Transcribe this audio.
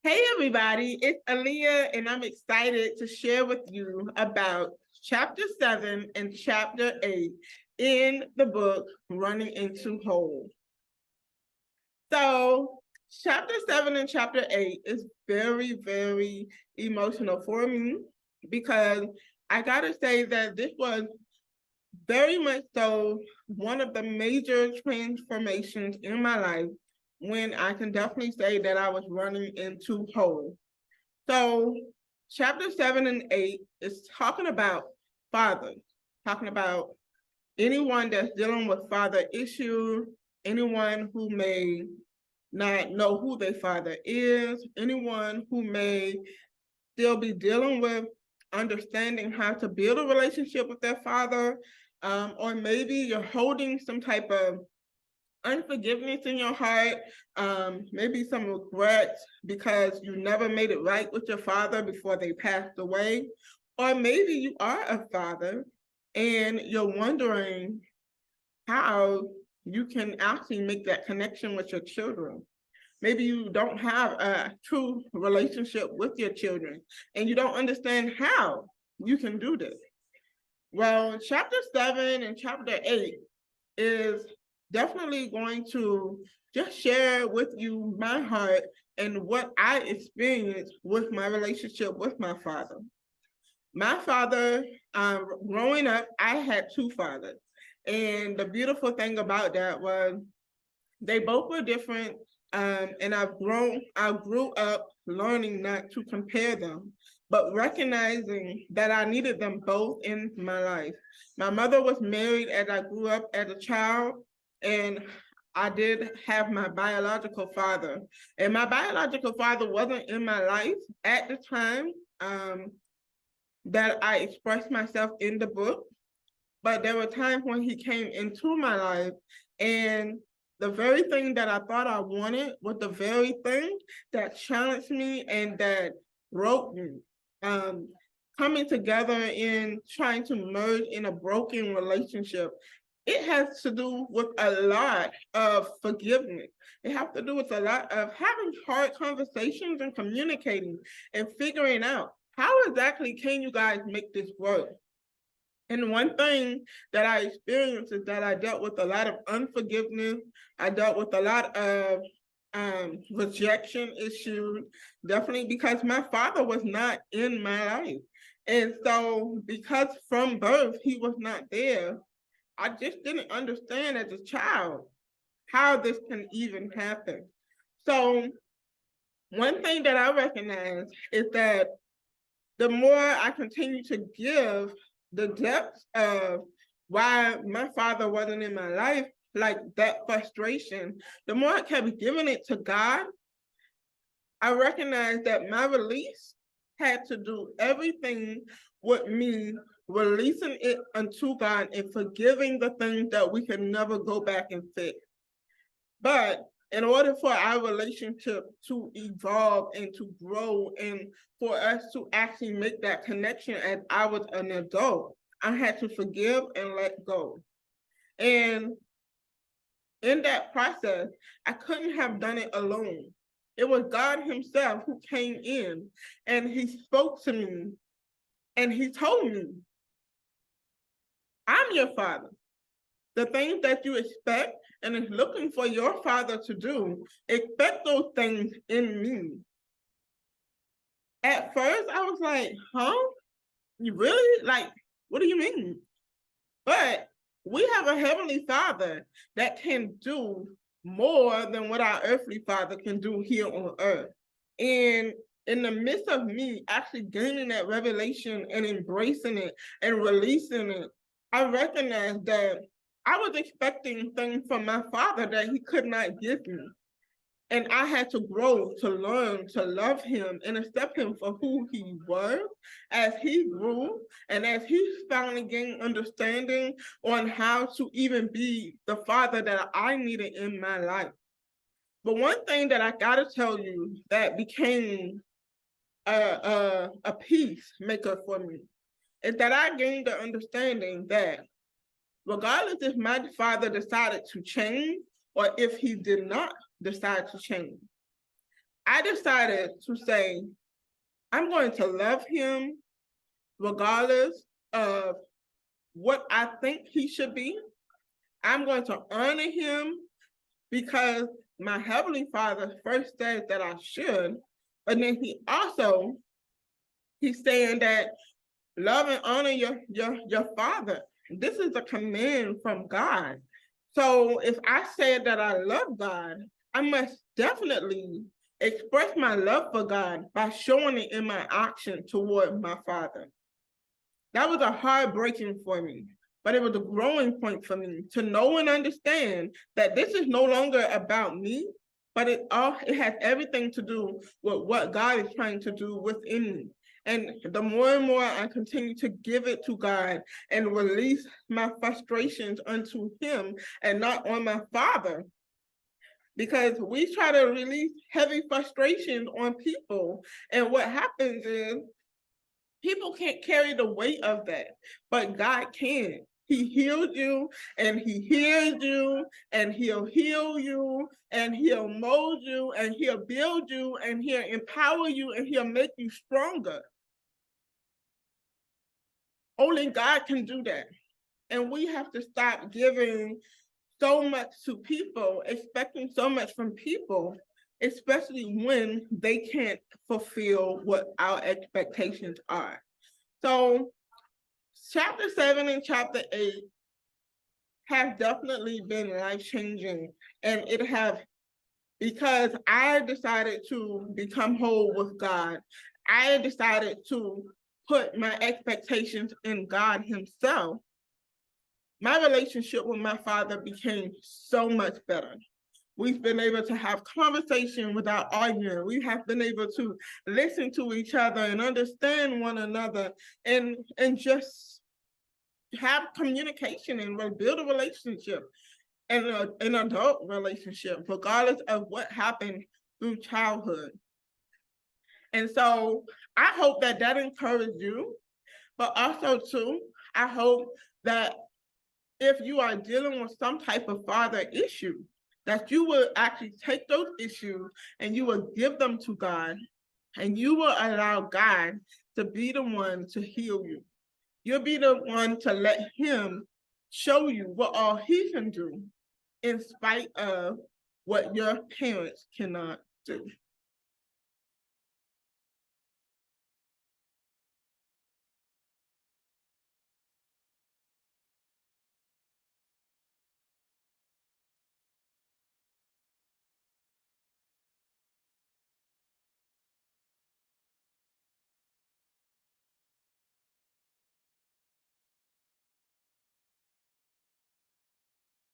Hey everybody, it's Aaliyah and I'm excited to share with you about chapter 7 and chapter 8 in the book Running into Whole. So chapter 7 and chapter 8 is very, very emotional for me because I gotta say that this was very much so one of the major transformations in my life when I can definitely say that I was running into whole. So, chapter 7 and 8 is talking about fathers, talking about anyone that's dealing with father issues, anyone who may not know who their father is, anyone who may still be dealing with understanding how to build a relationship with their father, or maybe you're holding some type of unforgiveness in your heart, maybe some regrets because you never made it right with your father before they passed away, or maybe you are a father and you're wondering how you can actually make that connection with your children. Maybe you don't have a true relationship with your children and you don't understand how you can do this. Well, chapter 7 and chapter 8 is definitely going to just share with you my heart and what I experienced with my relationship with my father. My father, growing up, I had two fathers. And the beautiful thing about that was they both were different. And I grew up learning not to compare them, but recognizing that I needed them both in my life. My mother was married as I grew up as a child, and I did have my biological father. And my biological father wasn't in my life at the time that I expressed myself in the book, but there were times when he came into my life and the very thing that I thought I wanted was the very thing that challenged me and that broke me. Coming together in trying to merge in a broken relationship, it has to do with a lot of forgiveness. It has to do with a lot of having hard conversations and communicating and figuring out how exactly can you guys make this work. And one thing that I experienced is that I dealt with a lot of unforgiveness. I dealt with a lot of rejection issues, definitely because my father was not in my life. And so, because from birth he was not there, I just didn't understand as a child how this can even happen. So, one thing that I recognize is that the more I continue to give the depths of why my father wasn't in my life, like that frustration, the more I kept giving it to God, I recognized that my release had to do everything with me releasing it unto God and forgiving the things that we can never go back and fix. But in order for our relationship to evolve and to grow and for us to actually make that connection as I was an adult, I had to forgive and let go. And in that process, I couldn't have done it alone. It was God Himself who came in and He spoke to me and He told me, I'm your father. The things that you expect and is looking for your father to do, expect those things in me. At first, I was like, huh? You really? Like, what do you mean? But we have a heavenly father that can do more than what our earthly father can do here on earth. And in the midst of me actually gaining that revelation and embracing it and releasing it, I recognized that I was expecting things from my father that he could not give me. And I had to grow to learn to love him and accept him for who he was as he grew and as he finally gained understanding on how to even be the father that I needed in my life. But one thing that I gotta tell you that became a peacemaker for me is that I gained the understanding that regardless if my father decided to change or if he did not decide to change, I decided to say, I'm going to love him regardless of what I think he should be. I'm going to honor him because my Heavenly Father first said that I should. And then he's saying that love and honor your father. This is a command from God. So if I said that I love God, I must definitely express my love for God by showing it in my action toward my father. That was a hard breaking for me, but it was a growing point for me to know and understand that this is no longer about me, but it has everything to do with what God is trying to do within me. And the more and more I continue to give it to God and release my frustrations unto him and not on my father, because we try to release heavy frustrations on people. And what happens is people can't carry the weight of that, but God can. He healed you and he hears you and he'll heal you and he'll mold you and he'll build you and he'll empower you and he'll make you stronger. Only God can do that. And we have to stop giving so much to people, expecting so much from people, especially when they can't fulfill what our expectations are. So chapter 7 and chapter 8 have definitely been life-changing, and it have, because I decided to become whole with God. I decided to put my expectations in God himself. My relationship with my father became so much better. We've been able to have conversation without arguing. We have been able to listen to each other and understand one another and just have communication and build a relationship and an adult relationship, regardless of what happened through childhood. And so I hope that that encouraged you, but also too, I hope that if you are dealing with some type of father issue, that you will actually take those issues and you will give them to God, and you will allow God to be the one to heal you. You'll be the one to let him show you what all he can do in spite of what your parents cannot do.